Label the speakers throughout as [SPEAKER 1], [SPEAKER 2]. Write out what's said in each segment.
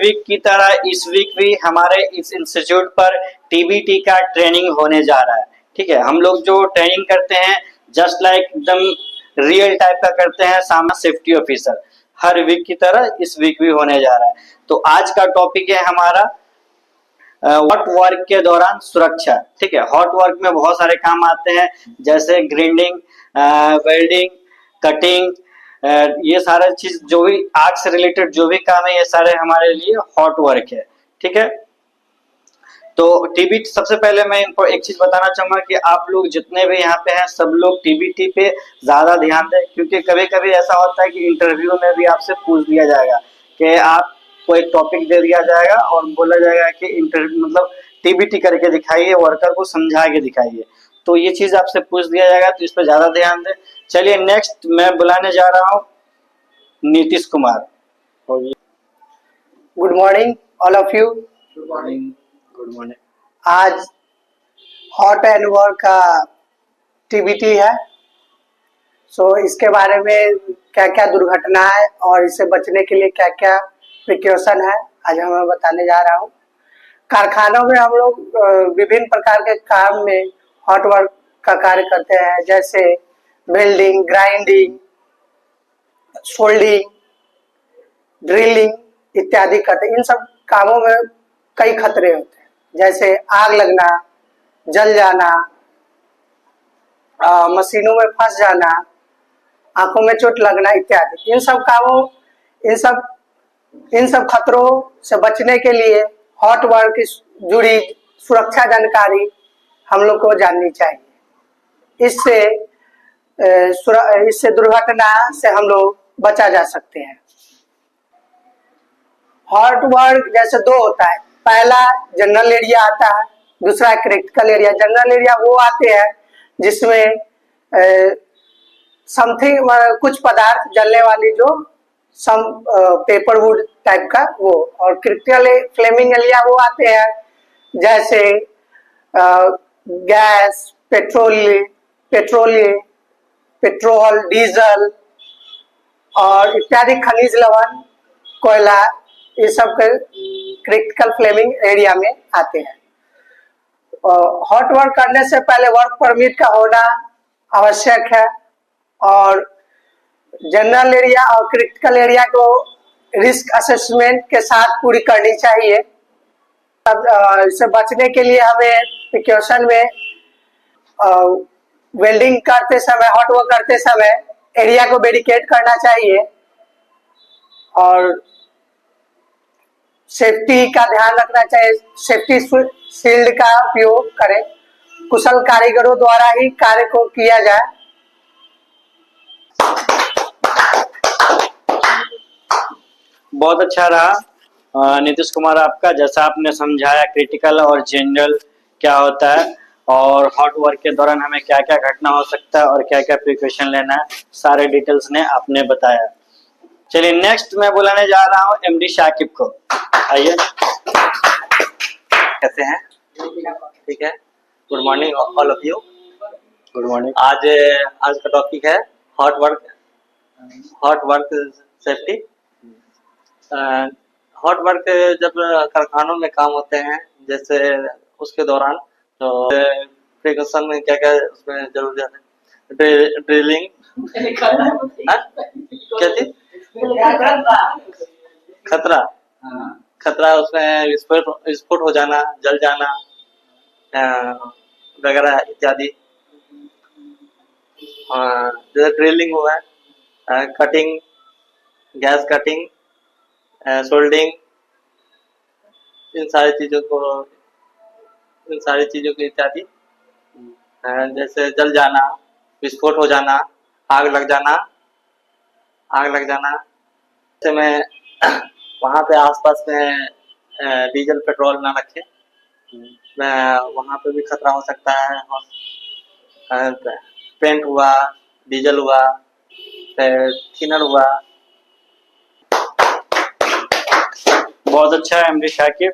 [SPEAKER 1] Week की तरह इस वीक भी हमारे इस इंस्टीट्यूट पर टीबीटी का ट्रेनिंग होने जा रहा है। ठीक है, हम लोग जो ट्रेनिंग करते हैं जस्ट लाइक एकदम रियल टाइप का करते हैं, सामने सेफ्टी ऑफिसर। हर वीक की तरह इस वीक भी होने जा रहा है। तो आज का टॉपिक है हमारा हॉट वर्क के दौरान सुरक्षा। ठीक है, हॉट वर्क में बहुत सारे काम आते हैं, जैसे ग्राइंडिंग, वेल्डिंग, कटिंग, ये सारे चीज जो भी आग से रिलेटेड जो भी काम है, ये सारे हमारे लिए हॉट वर्क है। ठीक है, तो टीबीटी सबसे पहले मैं इनको एक चीज बताना चाहूंगा कि आप लोग जितने भी यहाँ पे हैं सब लोग टीबीटी पे ज्यादा ध्यान दें, क्योंकि कभी कभी ऐसा होता है कि इंटरव्यू में भी आपसे पूछ दिया जाएगा कि आपको एक टॉपिक दे दिया जाएगा और बोला जाएगा कि इंटरव्यू मतलब टीबीटी करके दिखाइए, वर्कर को समझा के दिखाइए। तो ये चीज आपसे पूछ दिया जाएगा, तो इस पर ज्यादा ध्यान दें। चलिए नेक्स्ट मैं बुलाने जा रहा हूँ Nitish Kumar.
[SPEAKER 2] Good morning all of you.
[SPEAKER 1] Good morning. Good morning.
[SPEAKER 2] आज हॉट एंड वर्क का टीबीटी है। इसके बारे में क्या क्या दुर्घटना है और इससे बचने के लिए क्या क्या प्रिकॉशन है, आज मैं बताने जा रहा हूँ। कारखानों में हम लोग विभिन्न प्रकार के काम में हॉट वर्क का कार्य करते हैं, जैसे वेल्डिंग, ग्राइंडिंग, सोल्डिंग, ड्रिलिंग इत्यादि करते हैं। इन सब कामों में कई खतरे होते हैं, जैसे आग लगना, जल जाना, मशीनों में फंस जाना, आंखों में चोट लगना इत्यादि। इन सब खतरों से बचने के लिए हॉट वर्क की जुड़ी सुरक्षा जानकारी हम लोग को जाननी चाहिए। इससे दुर्घटना से हम लोग बचा जा सकते हैं। हॉट वर्क जैसे दो होता है, पहला जनरल एरिया आता है, दूसरा क्रिटिकल एरिया। जनरल एरिया वो आते हैं जिसमें समथिंग कुछ पदार्थ जलने वाली, जो सम पेपर वुड टाइप का वो। और क्रिटिकल फ्लेमिंग एरिया वो आते हैं जैसे गैस, पेट्रोल, डीजल और इत्यादि खनिज लवण, कोयला, ये सब के क्रिटिकल फ्लेमिंग एरिया में आते हैं। हॉट वर्क करने से पहले वर्क परमिट का होना आवश्यक है, और जनरल एरिया और क्रिटिकल एरिया को रिस्क असेसमेंट के साथ पूरी करनी चाहिए। इससे बचने के लिए हमें प्रिकॉशन में वेल्डिंग करते समय, हॉट वर्क करते समय एरिया को बैरिकेड करना चाहिए, और सेफ्टी का ध्यान रखना चाहिए। सेफ्टी शील्ड का उपयोग करें। कुशल कारीगरों द्वारा ही कार्य को किया जाए।
[SPEAKER 1] बहुत अच्छा रहा नीतीश कुमार आपका, जैसा आपने समझाया क्रिटिकल और जनरल क्या होता है और हॉट वर्क के दौरान हमें क्या क्या घटना हो सकता है और क्या क्या प्रिकॉशन लेना है, सारे डिटेल्स ने आपने बताया। चलिए नेक्स्ट मैं बुलाने जा रहा हूँ एमडी शाकिब को। आइए।
[SPEAKER 3] कैसे हैं? ठीक है। Good morning all of you.
[SPEAKER 1] Good morning.
[SPEAKER 3] आज का टॉपिक है hot work safety. Hot work जब कारखानों में काम होते हैं, जैसे उसके दौरान तो प्रिकॉशन में क्या क्या उसमें जरूरत है? ड्रिलिंग, क्या चीज? खतरा उसमें विस्फोट हो जाना, जल जाना वगैरह इत्यादि। जैसे ड्रिलिंग हुआ है, कटिंग, गैस कटिंग, सोल्डिंग, इन सारी चीजों को इत्यादि। जैसे जल जाना, विस्फोट हो जाना, आग लग जाना। जैसे में वहाँ पे आसपास में डीजल पेट्रोल ना रखे, वहाँ पे भी खतरा हो सकता है। पेंट हुआ, डीजल हुआ, थिनर हुआ।
[SPEAKER 1] बहुत अच्छा है एमडी शाकिब।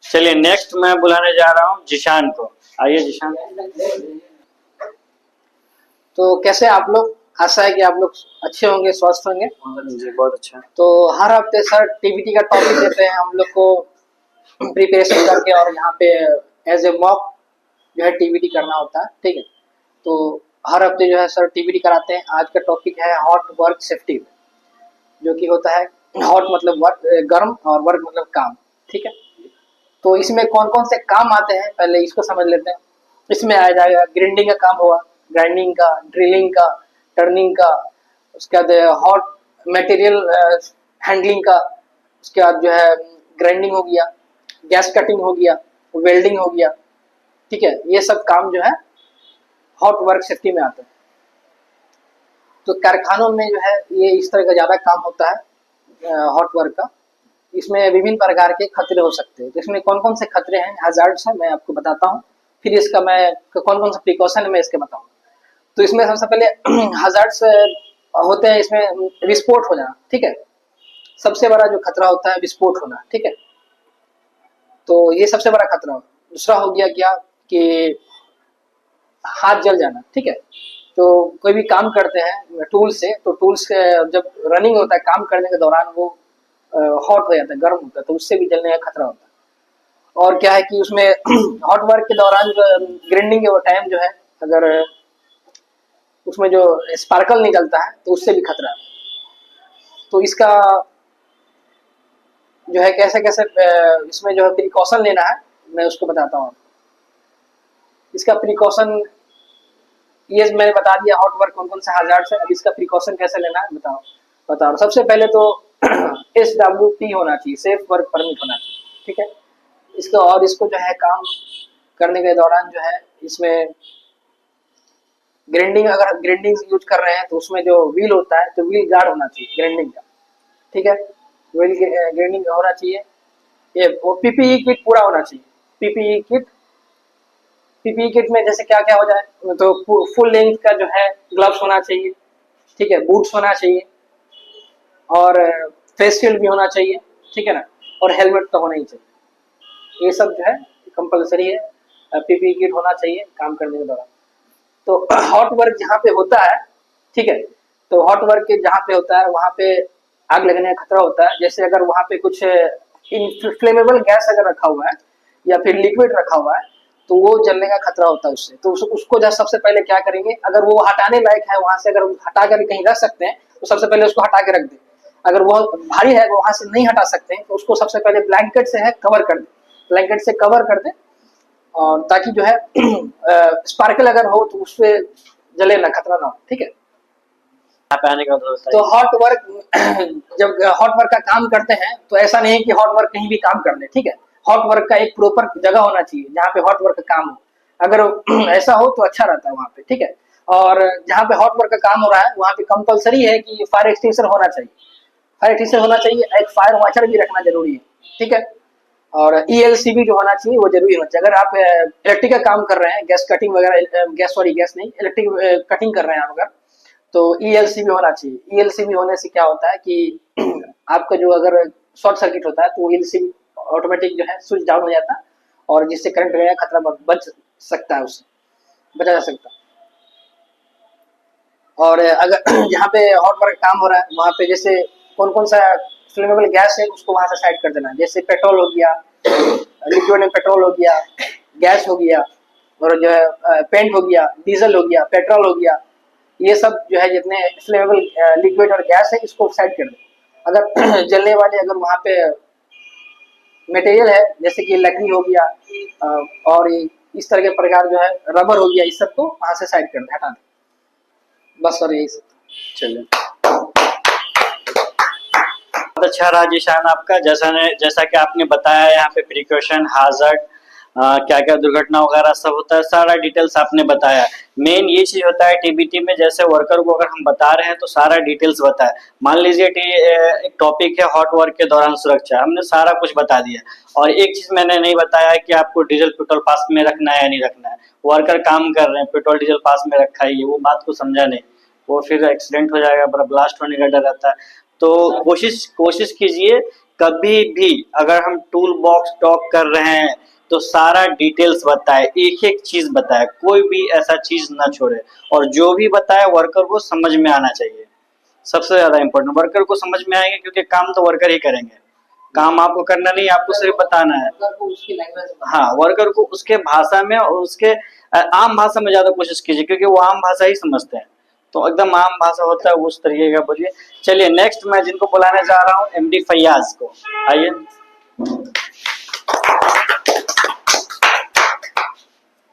[SPEAKER 1] चलिए नेक्स्ट मैं बुलाने जा रहा हूँ जिशान को। आइए जिशान।
[SPEAKER 4] तो कैसे आप लोग? आशा है कि आप लोग अच्छे होंगे, स्वस्थ होंगे।
[SPEAKER 1] जी बहुत अच्छा।
[SPEAKER 4] तो हर हफ्ते सर टीबीटी का टॉपिक देते हैं हम लोग को प्रिपरेशन करके, और यहाँ पे एज ए मॉक जो है टीबीटी करना होता है, ठीक है। तो हर हफ्ते जो है सर टीबीटी कराते हैं। आज का टॉपिक है हॉट वर्क सेफ्टी, जो कि होता है हॉट मतलब वर्क, गर्म, और वर्क मतलब काम, ठीक है। तो इसमें कौन कौन से काम आते हैं पहले इसको समझ लेते हैं। इसमें आ जाएगा ग्राइंडिंग का काम हुआ, ग्राइंडिंग का, ड्रिलिंग का, टर्निंग का, उसके बाद हॉट मटेरियल हैंडलिंग का, उसके बाद जो है ग्राइंडिंग हो गया, गैस कटिंग हो गया, वेल्डिंग हो गया, ठीक है। ये सब काम जो है हॉट वर्क सेफ्टी में आते हैं। तो कारखानों में जो है ये इस तरह का ज़्यादा काम होता है हॉट वर्क का। इसमें विभिन्न प्रकार के खतरे हो सकते हैं। तो इसमें कौन कौन से खतरे हैं, हैजार्ड्स हैं, मैं आपको बताता हूँ। फिर इसका मैं कौन कौन सा प्रिकॉशन है मैं इसके बताऊँ। तो इसमें सबसे पहले हैजार्ड्स होते हैं, इसमें विस्फोट हो जाना, ठीक है। सबसे बड़ा जो खतरा होता है विस्फोट होना, ठीक है। तो ये सबसे बड़ा खतरा हो। दूसरा हो गया क्या कि हाथ जल जाना, ठीक है। तो कोई भी काम करते हैं टूल से, तो टूल्स जब रनिंग होता है काम करने के दौरान वो हॉट हो जाता है, गर्म होता है, तो उससे भी जलने का खतरा होता है। और क्या है कि उसमें हॉट वर्क के दौरान जो ग्राइंडिंग के टाइम जो है, अगर उसमें जो स्पार्कल निकलता है तो उससे भी खतरा है। तो इसका जो है कैसे कैसे इसमें जो है प्रिकॉशन लेना है मैं उसको बताता हूँ। इसका प्रिकॉशन ये मैंने बता दिया, हॉट वर्क कौन कौन से हैजार्ड्स है। अब इसका प्रिकॉशन कैसे लेना है बताओ। सबसे पहले तो SWP होना चाहिए, सेफ वर्क परमिट होना चाहिए, ठीक है। इसको और इसको जो है काम करने के दौरान जो है इसमें ग्राइंडिंग, अगर ग्राइंडिंग यूज कर रहे हैं तो उसमें जो व्हील होता है तो व्हील गार्ड होना चाहिए ग्राइंडिंग का, ठीक है। व्हील ग्राइंडिंग होना चाहिए। ये PPE किट पूरा होना चाहिए। PPE किट में जैसे क्या क्या हो जाए, तो फुल लेंथ का जो है ग्लव्स होना चाहिए, ठीक है, बूट्स होना चाहिए, और फेस शील्ड भी होना चाहिए, ठीक है ना, और हेलमेट तो होना ही चाहिए। ये सब जो है कंपलसरी है, PPE किट होना चाहिए काम करने के दौरान। तो हॉट वर्क जहाँ पे होता है, ठीक है, तो हॉट वर्क के जहाँ पे होता है वहाँ पे आग लगने का खतरा होता है। जैसे अगर वहाँ पे कुछ इनफ्लेमेबल गैस अगर रखा हुआ है या फिर लिक्विड रखा हुआ है तो वो जलने का खतरा होता है उससे। तो उसको जब सबसे पहले क्या करेंगे, अगर वो हटाने लायक है वहां से, अगर हटा कर कहीं रख सकते हैं तो सबसे पहले उसको हटा के रख दें। अगर वो भारी है वहां से नहीं हटा सकते हैं तो उसको सबसे पहले ब्लैंकेट से है कवर कर दें, ब्लैंकेट से कवर कर दें, और ताकि जो है स्पार्कल अगर हो तो उससे जले ना, खतरा ना हो, ठीक है।
[SPEAKER 1] यहाँ पे आने का
[SPEAKER 4] तो हॉट वर्क जब हॉट वर्क का काम करते हैं तो ऐसा नहीं है कि हॉट वर्क कहीं भी काम कर ले, ठीक है। हॉट वर्क का एक प्रॉपर जगह होना चाहिए जहाँ पे हॉट वर्क का काम हो। अगर ऐसा हो तो अच्छा रहता है वहाँ पे, ठीक है। और जहाँ पे हॉट वर्क का काम हो रहा है वहाँ पे कंपलसरी है कि फायर एक्सटिंग्विशर होना चाहिए, फायर एक्सटिंग्विशर होना चाहिए, एक फायर वॉचर भी रखना जरूरी है, ठीक है। और ELCB जो होना चाहिए वो जरूरी होना चाहिए। अगर आप इलेक्ट्रिक का काम कर रहे हैं, गैस कटिंग वगैरह, गैस नहीं, इलेक्ट्रिक कटिंग कर रहे हैं आप अगर, तो ELCB होना चाहिए। ELCB होने से क्या होता है कि आपका जो अगर शॉर्ट सर्किट होता है तो ELCB ऑटोमेटिक जो है स्विच डाउन हो जाता है, और जिससे करंट लगने का खतरा बच सकता है, उससे बचा जा सकता है। और अगर जहाँ पे हॉट वर्क काम हो रहा है वहाँ पे जैसे कौन कौन सा फ्लेमेबल गैस है उसको वहां से साइड कर देना। जैसे पेट्रोल हो गया, लिक्विड में पेट्रोल हो गया, गैस हो गया, और जो है पेंट हो गया, डीजल हो गया, पेट्रोल हो गया, ये सब जो है जितने फ्लेमेबल लिक्विड और गैस है इसको साइड कर दें। अगर जलने वाले अगर वहाँ पे मटेरियल है जैसे कि लकड़ी हो गया और इस तरह के प्रकार जो है रबर हो गया, इस सब को वहां से साइड कर दें, हटा दें, बस। और यही सब।
[SPEAKER 1] चलिए बहुत अच्छा रहा जिशान आपका। जैसा कि आपने बताया यहाँ पे प्रिकॉशन, हाजर्ड, क्या क्या दुर्घटना वगैरह सब होता है, सारा डिटेल्स आपने बताया। मेन ये चीज होता है टीबीटी में, जैसे वर्कर को अगर हम बता रहे हैं तो सारा डिटेल्स बताया। मान लीजिए एक टॉपिक है हॉट वर्क के दौरान सुरक्षा, हमने सारा कुछ बता दिया। और एक चीज मैंने नहीं बताया कि आपको डीजल पेट्रोल पास में रखना है या नहीं रखना है। वर्कर काम कर रहे हैं, पेट्रोल डीजल पास में रखा है, वो बात को समझा नहीं, वो फिर एक्सीडेंट हो जाएगा, बड़ा ब्लास्ट होने का डर रहता है। तो कोशिश कीजिए कभी भी अगर हम टूल बॉक्स टॉक कर रहे हैं, तो सारा डिटेल्स बताए, एक एक चीज बताए, कोई भी ऐसा चीज ना छोड़े, और जो भी बताए वर्कर को समझ में आना चाहिए। सबसे ज्यादा इम्पोर्टेंट वर्कर को समझ में आएंगे, क्योंकि काम तो वर्कर ही करेंगे, काम आपको करना नहीं, आपको सिर्फ बताना है।
[SPEAKER 4] वर्कर को उसकी लैंग्वेज में
[SPEAKER 1] हाँ, वर्कर को उसके भाषा में और उसके आम भाषा में ज्यादा कोशिश कीजिए, क्योंकि वो आम भाषा ही समझते हैं, तो एकदम आम भाषा होता है उस तरीके का बोलिए। चलिए नेक्स्ट मैं जिनको बुलाने जा रहा हूँ एमडी फैयाज को, आइए।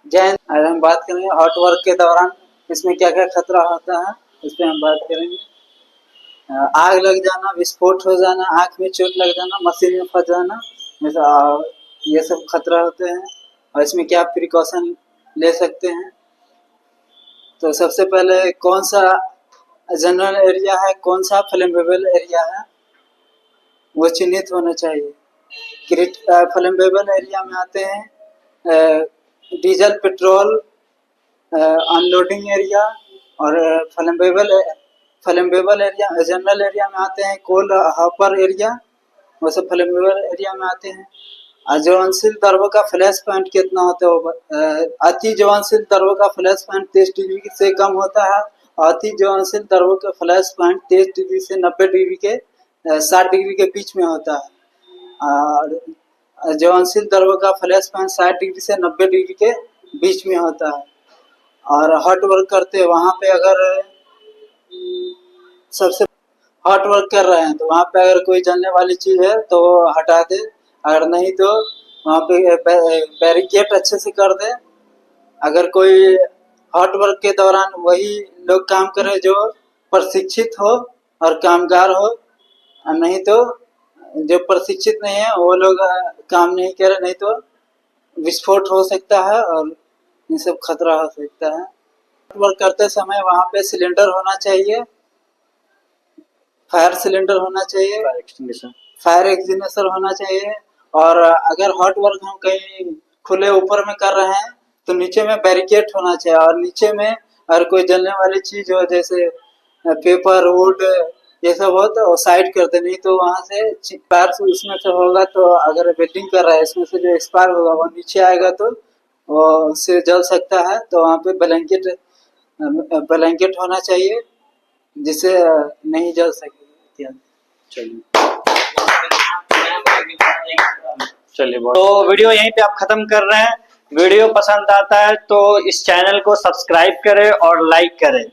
[SPEAKER 5] जैन आज हम बात करेंगे हॉट वर्क के दौरान इसमें क्या क्या खतरा होता है, इस पे हम बात करेंगे। आग लग जाना, विस्फोट हो जाना, आंख में चोट लग जाना, मशीन में फंस जाना, ये सब खतरा होते हैं। और इसमें क्या प्रिकॉशन ले सकते हैं, तो सबसे पहले कौन सा जनरल एरिया है, कौन सा फ्लेमेबल एरिया है, वो चिन्हित होना चाहिए। फ्लेमेबल एरिया में आते हैं डीजल पेट्रोल अनलोडिंग एरिया, और फ्लेमेबल एरिया जनरल एरिया में आते हैं कोल हॉपर एरिया, वो सब फ्लेमेबल एरिया में आते हैं। ज्वलनशील द्रव्य का फ्लैश पॉइंट कितना होता है, अति ज्वलनशील द्रव्य का फ्लैश पॉइंट 23 डिग्री से कम होता है, अति ज्वलनशील द्रव्य का फ्लैश पॉइंट 23 डिग्री से 90 डिग्री के 60 डिग्री के बीच में होता है। और ज्वलनशील द्रव्य का फ्लैश पॉइंट 60 डिग्री से 90 डिग्री के बीच में होता है। और हॉट वर्क करते हैं वहां पे, अगर सबसे हॉट वर्क कर रहे हैं तो वहां पे अगर कोई जलने वाली चीज है तो हटा दे, अगर नहीं तो वहां पे बैरिकेड अच्छे से कर दे। अगर कोई हॉट वर्क के दौरान वही लोग काम करे जो प्रशिक्षित हो और कामगार हो, और नहीं तो जो प्रशिक्षित नहीं है वो लोग काम नहीं करे, नहीं तो विस्फोट हो सकता है और ये सब खतरा हो सकता है। हॉट वर्क करते समय वहां पे सिलेंडर होना चाहिए, फायर सिलेंडर होना चाहिए, फायर एक्सटिंग्विशर होना चाहिए। और अगर हॉट वर्क हम कहीं खुले ऊपर में कर रहे हैं तो नीचे में बैरिकेड होना चाहिए, और नीचे में अगर कोई जलने वाली चीज हो जैसे पेपर वुड ये सब हो तो साइड करते, नहीं तो वहां से फायर उसमें से होगा, तो अगर वेल्डिंग कर रहा है इसमें से जो एक्सपायर होगा वो नीचे आएगा तो वो उससे जल सकता है। तो वहाँ पे ब्लैंकेट होना चाहिए जिससे नहीं जल सके।
[SPEAKER 1] चलिए तो वीडियो यहीं पे आप खत्म कर रहे हैं। वीडियो पसंद आता है तो इस चैनल को सब्सक्राइब करें और लाइक करें।